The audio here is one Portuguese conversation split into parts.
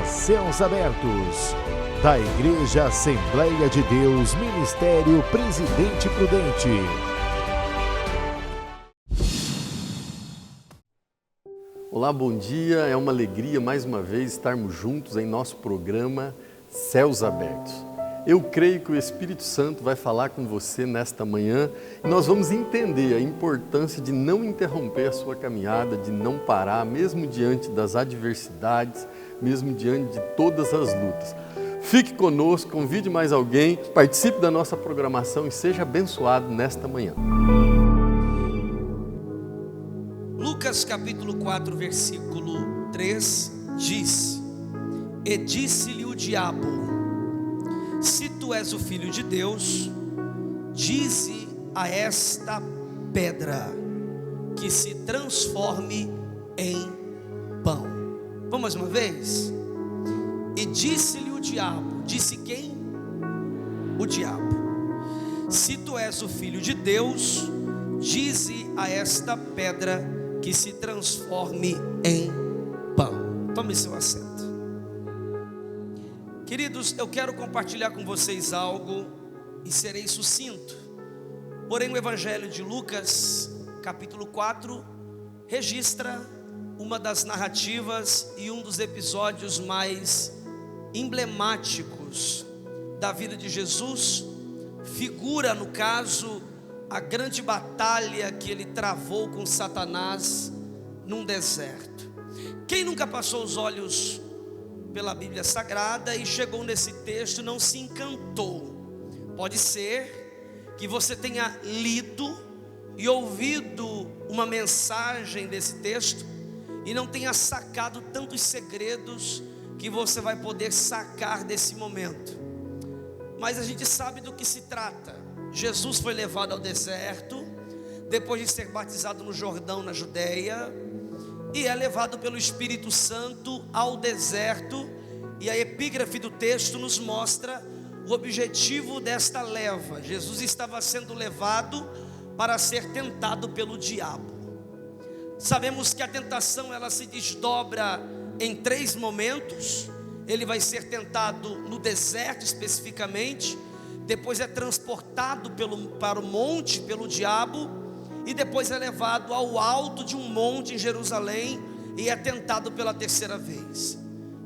Céus Abertos, da Igreja Assembleia de Deus, Ministério Presidente Prudente. Olá, bom dia. É uma alegria mais uma vez estarmos juntos em nosso programa Céus Abertos. Eu creio que o Espírito Santo vai falar com você nesta manhã e nós vamos entender a importância de não interromper a sua caminhada, de não parar, mesmo diante das adversidades, mesmo diante de todas as lutas. Fique conosco, convide mais alguém, participe da nossa programação e seja abençoado nesta manhã. Lucas capítulo 4, versículo 3 diz: E disse-lhe o diabo: Se tu és o Filho de Deus, dize a esta pedra que se transforme em pão. Vamos mais uma vez? E disse-lhe o diabo, disse quem? O diabo: Se tu és o Filho de Deus, dize a esta pedra que se transforme em pão. Tome seu assento. Queridos, eu quero compartilhar com vocês algo e serei sucinto. Porém, o Evangelho de Lucas, capítulo 4, registra uma das narrativas e um dos episódios mais emblemáticos da vida de Jesus. Figura, no caso, a grande batalha que ele travou com Satanás num deserto. Quem nunca passou os olhos pela Bíblia Sagrada e chegou nesse texto e não se encantou? Pode ser que você tenha lido e ouvido uma mensagem desse texto e não tenha sacado tantos segredos que você vai poder sacar desse momento. Mas a gente sabe do que se trata. Jesus foi levado ao deserto, depois de ser batizado no Jordão, na Judeia, e é levado pelo Espírito Santo ao deserto. E a epígrafe do texto nos mostra o objetivo desta leva. Jesus estava sendo levado para ser tentado pelo diabo. Sabemos que a tentação, ela se desdobra em 3 momentos. Ele vai ser tentado no deserto especificamente, depois é transportado para o monte pelo diabo, e depois é levado ao alto de um monte em Jerusalém e é tentado pela 3ª vez.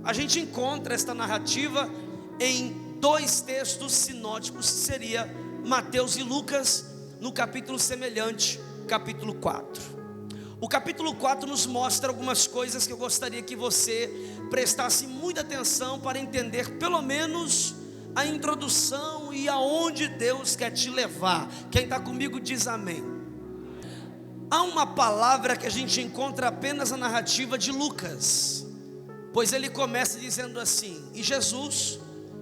A gente encontra esta narrativa em 2 textos sinóticos, que seria Mateus e Lucas, no capítulo semelhante, capítulo 4. O capítulo 4 nos mostra algumas coisas que eu gostaria que você prestasse muita atenção para entender pelo menos a introdução e aonde Deus quer te levar. Quem está comigo diz amém. Há uma palavra que a gente encontra apenas na narrativa de Lucas, pois ele começa dizendo assim: E Jesus,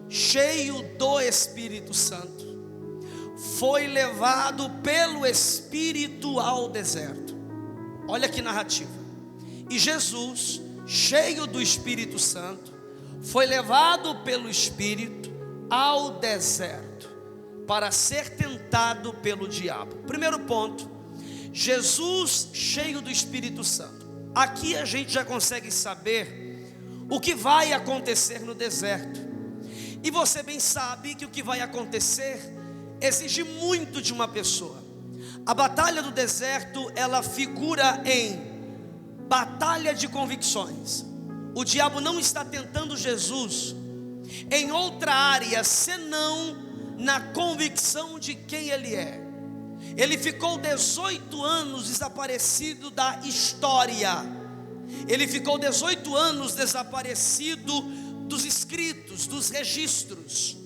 cheio do Espírito Santo, foi levado pelo Espírito ao deserto. Olha que narrativa. E Jesus, cheio do Espírito Santo, foi levado pelo Espírito ao deserto para ser tentado pelo diabo. Primeiro ponto: Jesus cheio do Espírito Santo. Aqui a gente já consegue saber o que vai acontecer no deserto. E você bem sabe que o que vai acontecer exige muito de uma pessoa. A batalha do deserto, ela figura em batalha de convicções. O diabo não está tentando Jesus em outra área senão na convicção de quem ele é. Ele ficou 18 anos desaparecido da história. Ele ficou 18 anos desaparecido dos escritos, dos registros.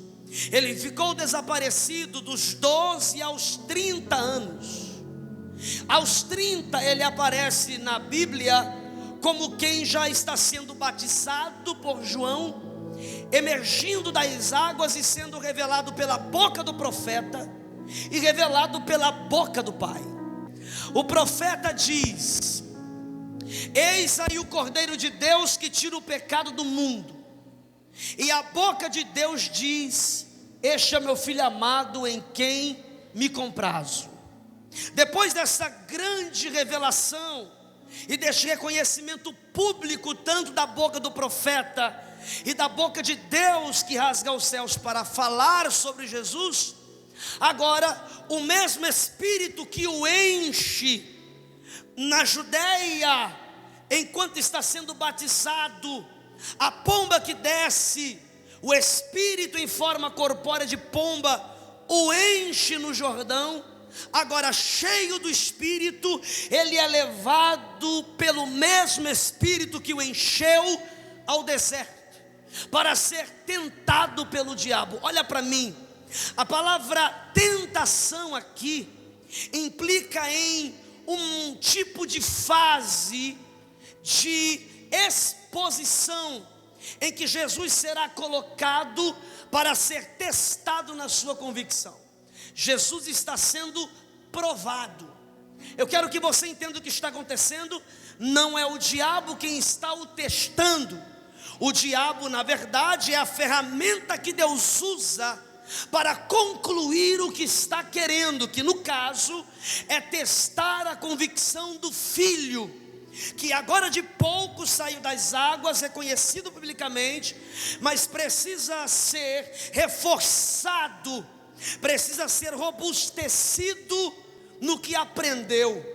Ele ficou desaparecido dos 12 aos 30 anos. Aos 30 ele aparece na Bíblia como quem já está sendo batizado por João, emergindo das águas e sendo revelado pela boca do profeta e revelado pela boca do Pai. O profeta diz: Eis aí o Cordeiro de Deus que tira o pecado do mundo. E a boca de Deus diz: Este é meu filho amado em quem me comprazo. Depois dessa grande revelação e deste reconhecimento público, tanto da boca do profeta e da boca de Deus que rasga os céus para falar sobre Jesus, agora o mesmo Espírito que o enche na Judeia, enquanto está sendo batizado, a pomba que desce, o Espírito em forma corpórea de pomba, o enche no Jordão. Agora, cheio do Espírito, ele é levado pelo mesmo Espírito que o encheu ao deserto, para ser tentado pelo diabo. Olha para mim, a palavra tentação aqui implica em um tipo de fase de exposição, em que Jesus será colocado para ser testado na sua convicção. Jesus está sendo provado. Eu quero que você entenda o que está acontecendo. Não é o diabo quem está o testando. O diabo, na verdade, é a ferramenta que Deus usa para concluir o que está querendo, que no caso é testar a convicção do filho, que agora de pouco saiu das águas, reconhecido publicamente, mas precisa ser reforçado, precisa ser robustecido no que aprendeu.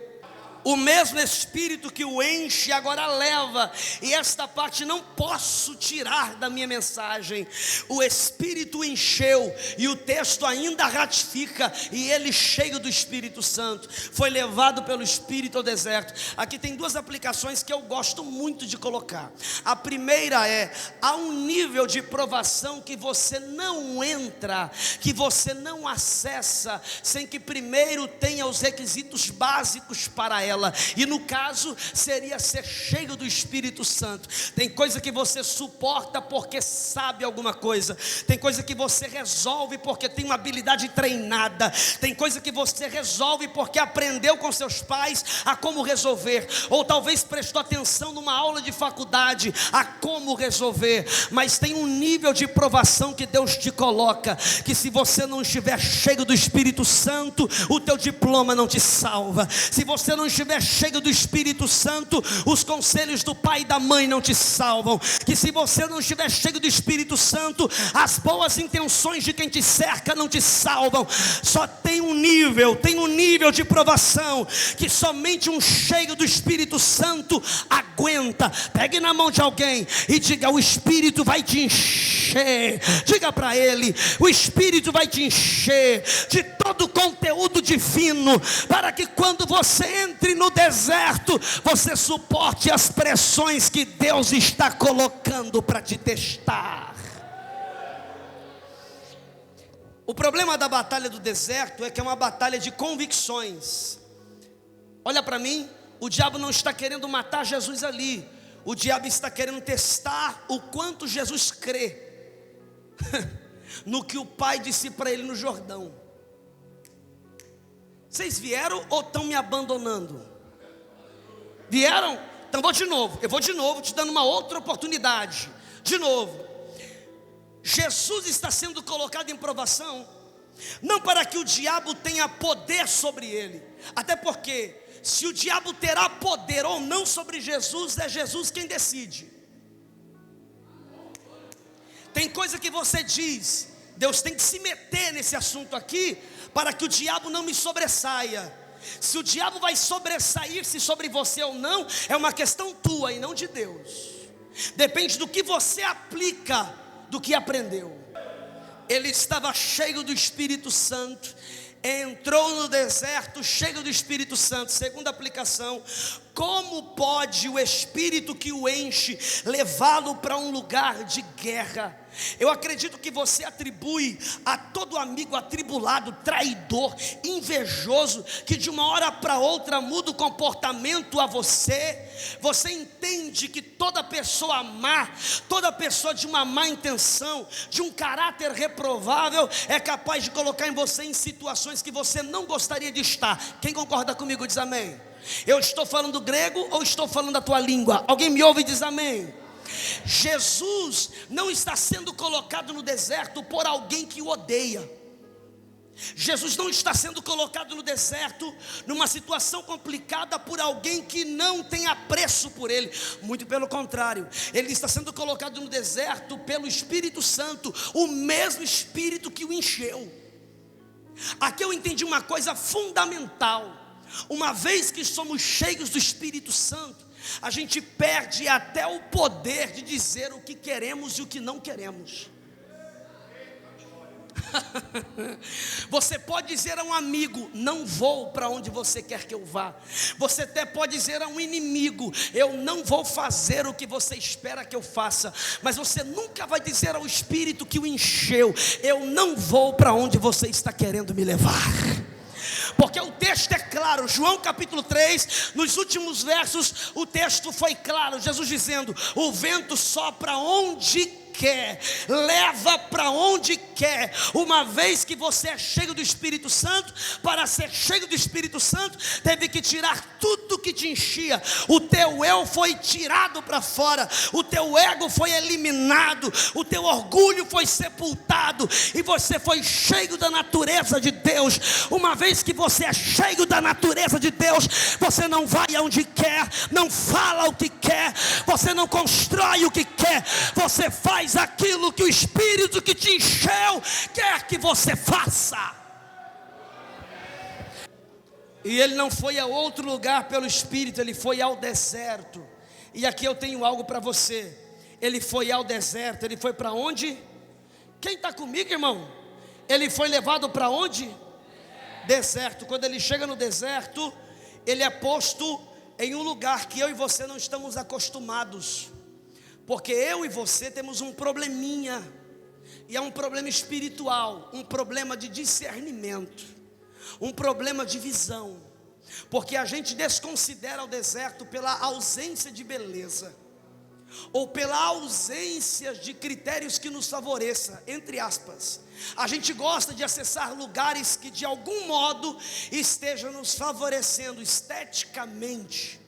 O mesmo Espírito que o enche agora leva, e esta parte não posso tirar da minha mensagem. O Espírito encheu, e o texto ainda ratifica, e ele, cheio do Espírito Santo, foi levado pelo Espírito ao deserto. Aqui tem duas aplicações que eu gosto muito de colocar. A primeira é: há um nível de provação que você não entra, que você não acessa, sem que primeiro tenha os requisitos básicos para ela. E no caso seria ser cheio do Espírito Santo. Tem coisa que você suporta porque sabe alguma coisa. Tem coisa que você resolve porque tem uma habilidade treinada. Tem coisa que você resolve porque aprendeu com seus pais a como resolver, ou talvez prestou atenção numa aula de faculdade a como resolver. Mas tem um nível de provação que Deus te coloca, que se você não estiver cheio do Espírito Santo, o teu diploma não te salva. Se você não estiver cheio do Espírito Santo, os conselhos do pai e da mãe não te salvam. Que se você não estiver cheio do Espírito Santo, as boas intenções de quem te cerca não te salvam. Só tem um nível de provação que somente um cheio do Espírito Santo aguenta. Pegue na mão de alguém e diga: o Espírito vai te encher. Diga para ele: o Espírito vai te encher de todo o conteúdo divino, para que quando você entre no deserto, você suporte as pressões que Deus está colocando para te testar. O problema da batalha do deserto é que é uma batalha de convicções. Olha para mim, o diabo não está querendo matar Jesus ali. O diabo está querendo testar o quanto Jesus crê no que o Pai disse para ele no Jordão. Vocês vieram ou estão me abandonando? Vieram? Então eu vou de novo, te dando uma outra oportunidade. De novo, Jesus está sendo colocado em provação, não para que o diabo tenha poder sobre ele, até porque se o diabo terá poder ou não sobre Jesus, é Jesus quem decide. Tem coisa que você diz: Deus tem que se meter nesse assunto aqui, para que o diabo não me sobressaia. Se o diabo vai sobressair-se sobre você ou não, é uma questão tua e não de Deus. Depende do que você aplica, do que aprendeu. Ele estava cheio do Espírito Santo, entrou no deserto cheio do Espírito Santo. Segunda aplicação: como pode o Espírito que o enche levá-lo para um lugar de guerra? Eu acredito que você atribui a todo amigo atribulado, traidor, invejoso, que de uma hora para outra muda o comportamento a você. Você entende que toda pessoa má, toda pessoa de uma má intenção, de um caráter reprovável, é capaz de colocar em você em situações que você não gostaria de estar. Quem concorda comigo diz amém. Eu estou falando grego ou estou falando a tua língua? Alguém me ouve e diz amém. Jesus não está sendo colocado no deserto por alguém que o odeia. Jesus não está sendo colocado no deserto, numa situação complicada por alguém que não tem apreço por Ele. Muito pelo contrário, Ele está sendo colocado no deserto pelo Espírito Santo, o mesmo Espírito que o encheu. Aqui eu entendi uma coisa fundamental: uma vez que somos cheios do Espírito Santo, a gente perde até o poder de dizer o que queremos e o que não queremos. Você pode dizer a um amigo: não vou para onde você quer que eu vá. Você até pode dizer a um inimigo: eu não vou fazer o que você espera que eu faça. Mas você nunca vai dizer ao Espírito que o encheu: eu não vou para onde você está querendo me levar. Porque o texto é claro, João capítulo 3, nos últimos versos, o texto foi claro, Jesus dizendo: o vento sopra onde quer, leva para onde quer. Uma vez que você é cheio do Espírito Santo, para ser cheio do Espírito Santo, teve que tirar tudo que te enchia. O teu eu foi tirado para fora, o teu ego foi eliminado, o teu orgulho foi sepultado, e você foi cheio da natureza de Deus. Uma vez que você é cheio da natureza de Deus, você não vai aonde quer, não fala o que quer, você não constrói o que quer, você faz aquilo que o Espírito que te encheu quer que você faça. E ele não foi a outro lugar pelo Espírito, ele foi ao deserto. E aqui eu tenho algo para você. Ele foi ao deserto, ele foi para onde? Quem está comigo, irmão? Ele foi levado para onde? Deserto. Quando ele chega no deserto, ele é posto em um lugar que eu e você não estamos acostumados. Porque eu e você temos um probleminha, e é um problema espiritual, um problema de discernimento, um problema de visão. Porque a gente desconsidera o deserto pela ausência de beleza, ou pela ausência de critérios que nos favoreça, entre aspas. A gente gosta de acessar lugares que de algum modo estejam nos favorecendo esteticamente,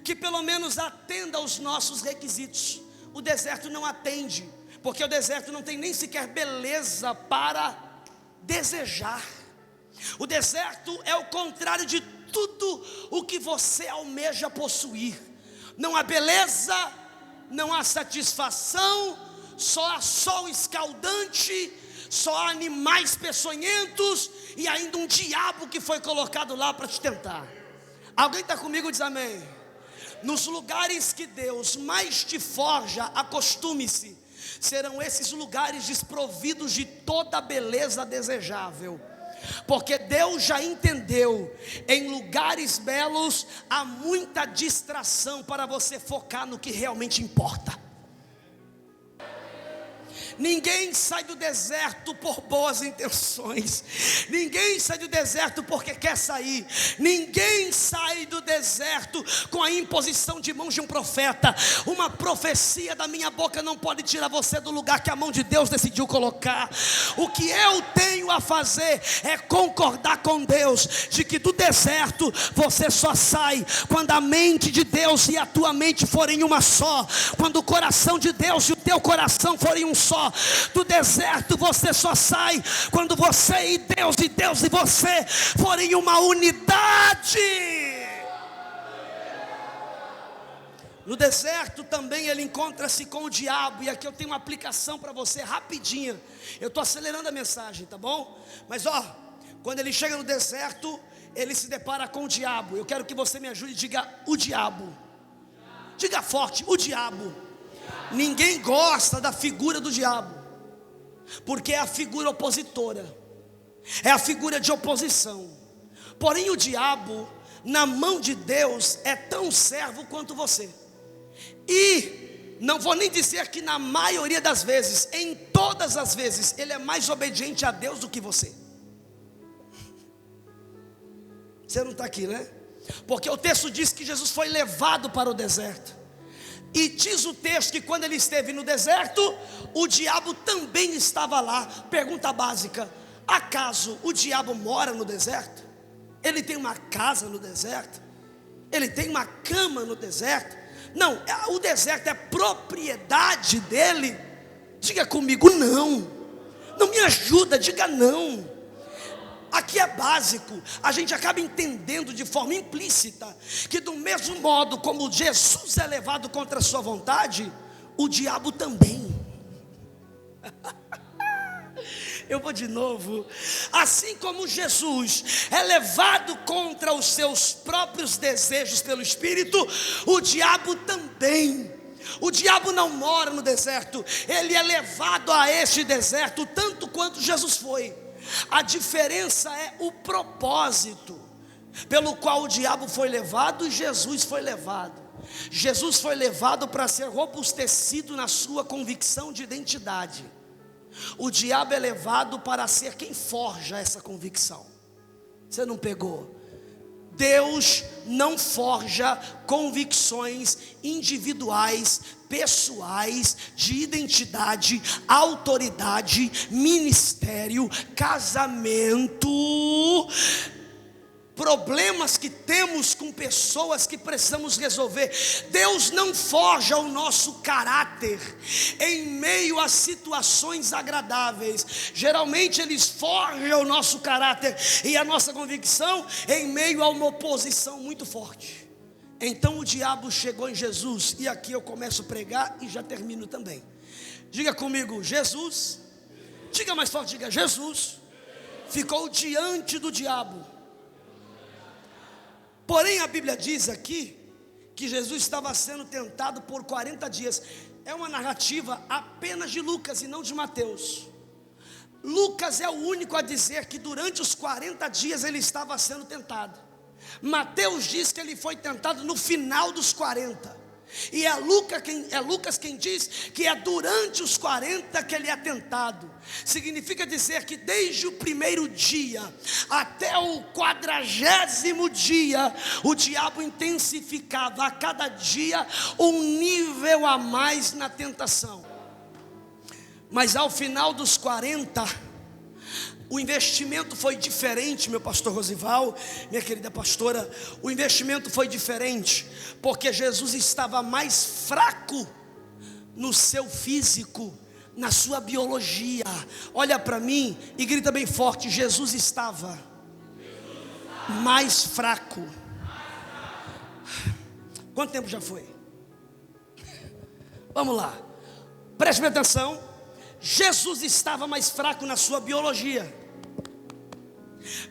que pelo menos atenda aos nossos requisitos. O deserto não atende, porque o deserto não tem nem sequer beleza para desejar. O deserto é o contrário de tudo o que você almeja possuir. Não há beleza, não há satisfação, só há sol escaldante, só há animais peçonhentos e ainda um diabo que foi colocado lá para te tentar. Alguém está comigo? Diz amém. Nos lugares que Deus mais te forja, acostume-se, serão esses lugares desprovidos de toda beleza desejável. Porque Deus já entendeu, em lugares belos há muita distração para você focar no que realmente importa. Ninguém sai do deserto por boas intenções. Ninguém sai do deserto porque quer sair. Ninguém sai do deserto com a imposição de mãos de um profeta. Uma profecia da minha boca não pode tirar você do lugar que a mão de Deus decidiu colocar. O que eu tenho a fazer é concordar com Deus de que do deserto você só sai quando a mente de Deus e a tua mente forem uma só. Quando o coração de Deus e o teu coração forem um só. Do deserto você só sai quando você e Deus e você forem uma unidade. No deserto também ele encontra-se com o diabo. E aqui eu tenho uma aplicação para você rapidinha. Eu estou acelerando a mensagem, tá bom? Mas quando ele chega no deserto, ele se depara com o diabo. Eu quero que você me ajude e diga: o diabo. Diga forte: o diabo. Ninguém gosta da figura do diabo, porque é a figura opositora, é a figura de oposição. Porém o diabo, na mão de Deus, é tão servo quanto você. E não vou nem dizer que na maioria das vezes, em todas as vezes, ele é mais obediente a Deus do que você. Você não está aqui, né? Porque o texto diz que Jesus foi levado para o deserto. E diz o texto que quando ele esteve no deserto, o diabo também estava lá. Pergunta básica: acaso o diabo mora no deserto? Ele tem uma casa no deserto? Ele tem uma cama no deserto? Não, o deserto é propriedade dele? Diga comigo: não. Não me ajuda, diga não. Aqui é básico, a gente acaba entendendo de forma implícita que do mesmo modo como Jesus é levado contra a sua vontade, o diabo também. Eu vou de novo. Assim como Jesus é levado contra os seus próprios desejos pelo Espírito, o diabo também. O diabo não mora no deserto, ele é levado a este deserto tanto quanto Jesus foi. A diferença é o propósito pelo qual o diabo foi levado e Jesus foi levado. Jesus foi levado para ser robustecido na sua convicção de identidade. O diabo é levado para ser quem forja essa convicção. Você não pegou? Deus não forja convicções individuais, pessoais, de identidade, autoridade, ministério, casamento, problemas que temos com pessoas que precisamos resolver. Deus não forja o nosso caráter em meio a situações agradáveis. Geralmente eles forjam o nosso caráter e a nossa convicção em meio a uma oposição muito forte. Então o diabo chegou em Jesus, e aqui eu começo a pregar e já termino também. Diga comigo, Jesus. Diga mais forte, diga, Jesus ficou diante do diabo. Porém a Bíblia diz aqui que Jesus estava sendo tentado por 40 dias. É uma narrativa apenas de Lucas e não de Mateus. Lucas é o único a dizer que durante os 40 dias ele estava sendo tentado. Mateus diz que ele foi tentado no final dos 40. E é Lucas quem diz que é durante os 40 que ele é tentado. Significa dizer que desde o primeiro dia até o 40º dia, o diabo intensificava a cada dia um nível a mais na tentação. Mas ao final dos 40, o investimento foi diferente, meu pastor Rosival, minha querida pastora. O investimento foi diferente, porque Jesus estava mais fraco no seu físico, na sua biologia. Olha para mim e grita bem forte: Jesus estava mais fraco. Quanto tempo já foi? Vamos lá, preste atenção. Jesus estava mais fraco na sua biologia.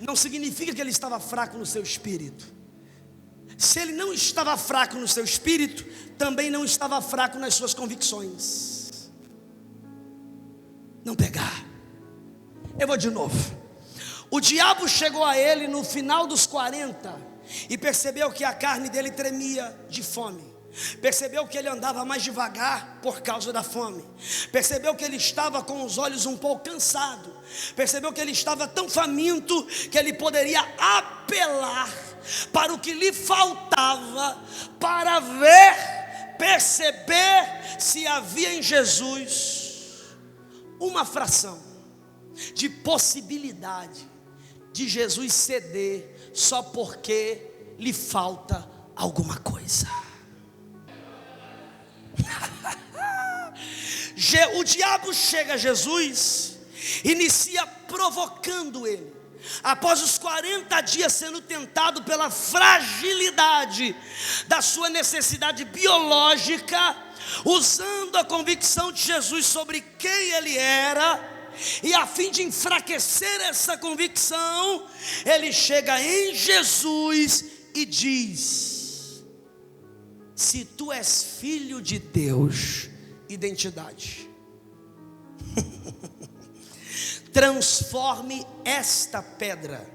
Não significa que ele estava fraco no seu espírito. Se ele não estava fraco no seu espírito, também não estava fraco nas suas convicções. Não pegar. Eu vou de novo. O diabo chegou a ele no final dos 40 e percebeu que a carne dele tremia de fome. Percebeu que ele andava mais devagar por causa da fome. Percebeu que ele estava com os olhos um pouco cansados. Percebeu que ele estava tão faminto que ele poderia apelar para o que lhe faltava, para ver, perceber se havia em Jesus uma fração de possibilidade de Jesus ceder só porque lhe falta alguma coisa. O diabo chega a Jesus, inicia provocando ele. Após os 40 dias sendo tentado pela fragilidade da sua necessidade biológica, usando a convicção de Jesus sobre quem ele era, e a fim de enfraquecer essa convicção, ele chega em Jesus e diz: se tu és filho de Deus, identidade, transforme esta pedra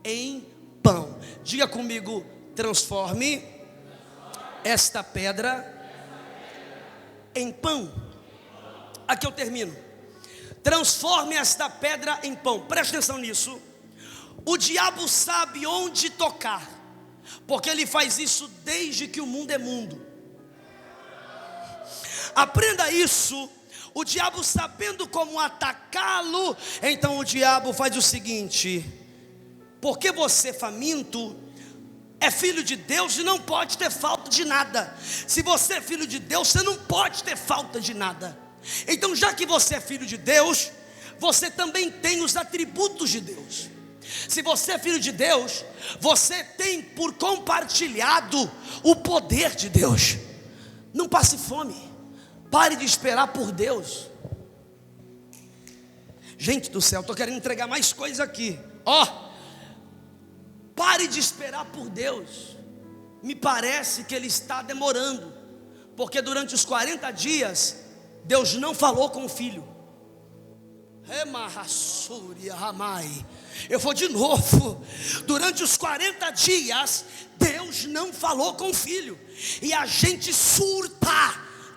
em pão. Diga comigo, transforme esta pedra em pão. Aqui eu termino. Transforme esta pedra em pão. Preste atenção nisso. O diabo sabe onde tocar, porque ele faz isso desde que o mundo é mundo. Aprenda isso. O diabo, sabendo como atacá-lo, então o diabo faz o seguinte: porque você, faminto, é filho de Deus e não pode ter falta de nada. Se você é filho de Deus, você não pode ter falta de nada. Então, já que você é filho de Deus, você também tem os atributos de Deus. Se você é filho de Deus, você tem por compartilhado o poder de Deus. Não passe fome, pare de esperar por Deus. Gente do céu, estou querendo entregar mais coisa aqui. Pare de esperar por Deus. Me parece que Ele está demorando, porque durante os 40 dias, Deus não falou com o filho. Eu vou de novo. Durante os 40 dias, Deus não falou com o filho. E a gente surta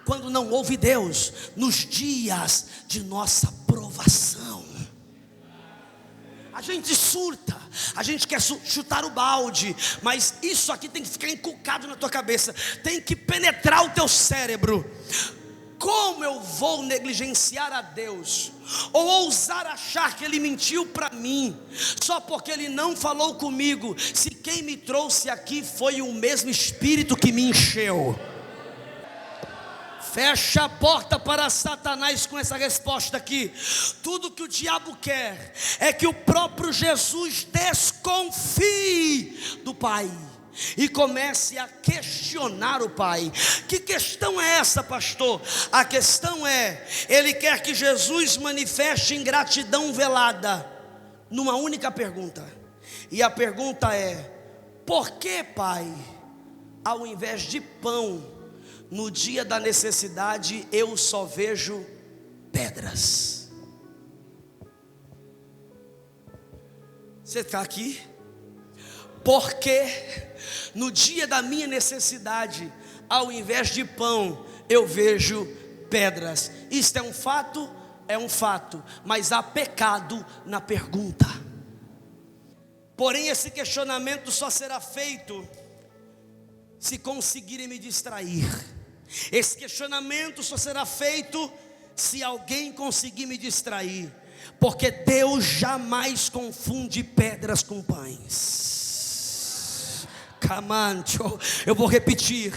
quando não ouve Deus nos dias de nossa provação. A gente surta, a gente quer chutar o balde, mas isso aqui tem que ficar inculcado na tua cabeça, tem que penetrar o teu cérebro. Como eu vou negligenciar a Deus, ou ousar achar que Ele mentiu para mim, só porque Ele não falou comigo, se quem me trouxe aqui foi o mesmo Espírito que me encheu? Fecha a porta para Satanás com essa resposta aqui. Tudo que o diabo quer é que o próprio Jesus desconfie do Pai e comece a questionar o Pai. Que questão é essa, pastor? A questão é, ele quer que Jesus manifeste ingratidão velada numa única pergunta. E a pergunta é: por que, Pai, ao invés de pão, no dia da necessidade eu só vejo pedras? Você está aqui? Porque no dia da minha necessidade, ao invés de pão, eu vejo pedras. Isto é um fato? É um fato, mas há pecado na pergunta. Porém, esse questionamento só será feito se conseguirem me distrair. Esse questionamento só será feito se alguém conseguir me distrair, porque Deus jamais confunde pedras com pães. Eu vou repetir: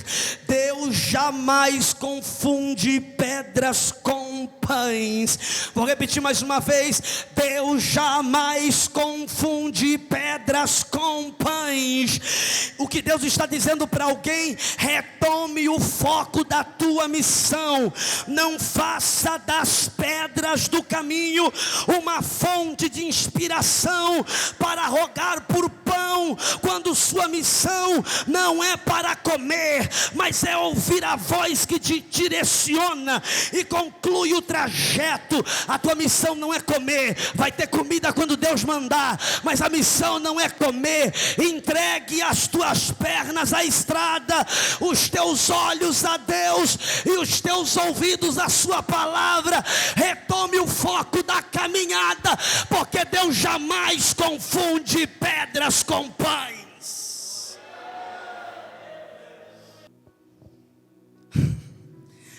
Deus jamais confunde pedras com pães. Vou repetir mais uma vez: Deus jamais confunde pedras com pães. O que Deus está dizendo para alguém: retome o foco da tua missão. Não faça das pedras do caminho uma fonte de inspiração para rogar por pão, quando sua missão não é para comer, mas é ouvir a voz que te direciona e conclui o trajeto. A tua missão não é comer, vai ter comida quando Deus mandar, mas a missão não é comer. Entregue as tuas pernas à estrada, os teus olhos a Deus e os teus ouvidos à sua palavra. Retome o foco da caminhada, porque Deus jamais confunde pedras com pães.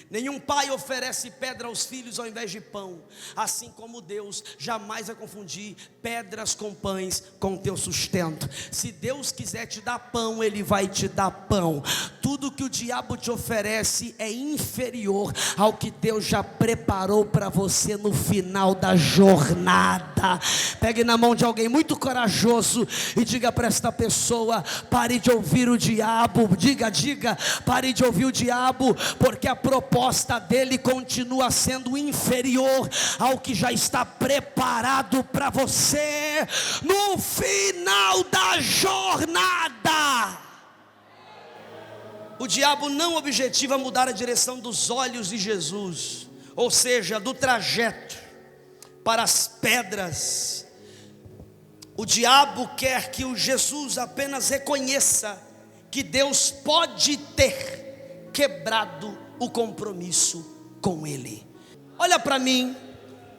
Nenhum pai oferece pedra aos filhos ao invés de pão, assim como Deus jamais vai confundir pedras com pães com o teu sustento. Se Deus quiser te dar pão, Ele vai te dar pão. Tudo que o diabo te oferece é inferior ao que Deus já preparou para você no final da jornada. Pegue na mão de alguém muito corajoso e diga para esta pessoa: pare de ouvir o diabo. Diga, pare de ouvir o diabo, porque a proposta dele continua sendo inferior ao que já está preparado para você no final da jornada. O diabo não objetiva mudar a direção dos olhos de Jesus, ou seja, do trajeto para as pedras. O diabo quer que o Jesus apenas reconheça que Deus pode ter quebrado o compromisso com Ele. Olha para mim,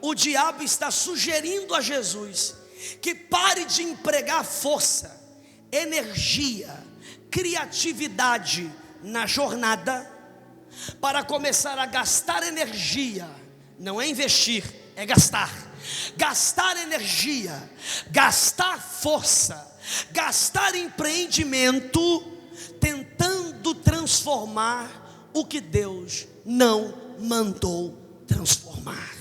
o diabo está sugerindo a Jesus que pare de empregar força, energia, criatividade na jornada, para começar a gastar energia. Não é investir, é gastar. Gastar energia, gastar força, gastar empreendimento, tentando transformar o que Deus não mandou transformar.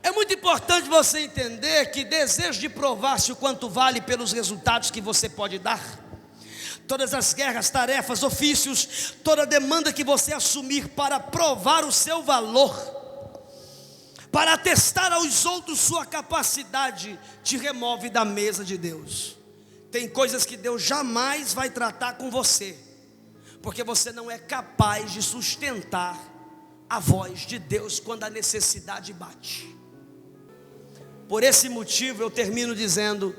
É muito importante você entender que desejo de provar-se o quanto vale pelos resultados que você pode dar. Todas as guerras, tarefas, ofícios, toda demanda que você assumir para provar o seu valor, para atestar aos outros sua capacidade, te remove da mesa de Deus. Tem coisas que Deus jamais vai tratar com você, porque você não é capaz de sustentar a voz de Deus quando a necessidade bate. Por esse motivo eu termino dizendo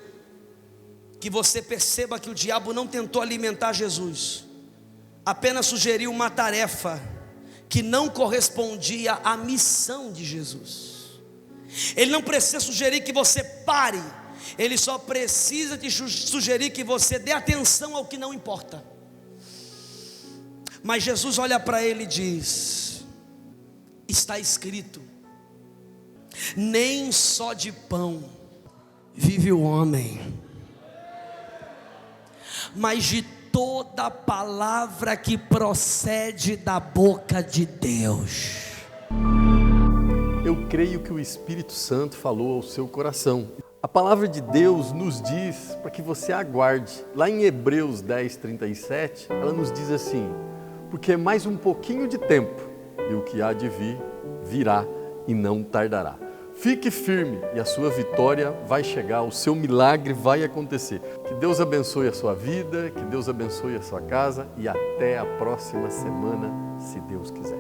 que você perceba que o diabo não tentou alimentar Jesus, apenas sugeriu uma tarefa que não correspondia à missão de Jesus. Ele não precisa sugerir que você pare, ele só precisa te sugerir que você dê atenção ao que não importa. Mas Jesus olha para ele e diz: está escrito, nem só de pão vive o homem, mas de toda palavra que procede da boca de Deus. Eu creio que o Espírito Santo falou ao seu coração. A palavra de Deus nos diz para que você aguarde. Lá em Hebreus 10:37, ela nos diz assim: porque é mais um pouquinho de tempo, e o que há de vir, virá e não tardará. Fique firme e a sua vitória vai chegar, o seu milagre vai acontecer. Que Deus abençoe a sua vida, que Deus abençoe a sua casa e até a próxima semana, se Deus quiser.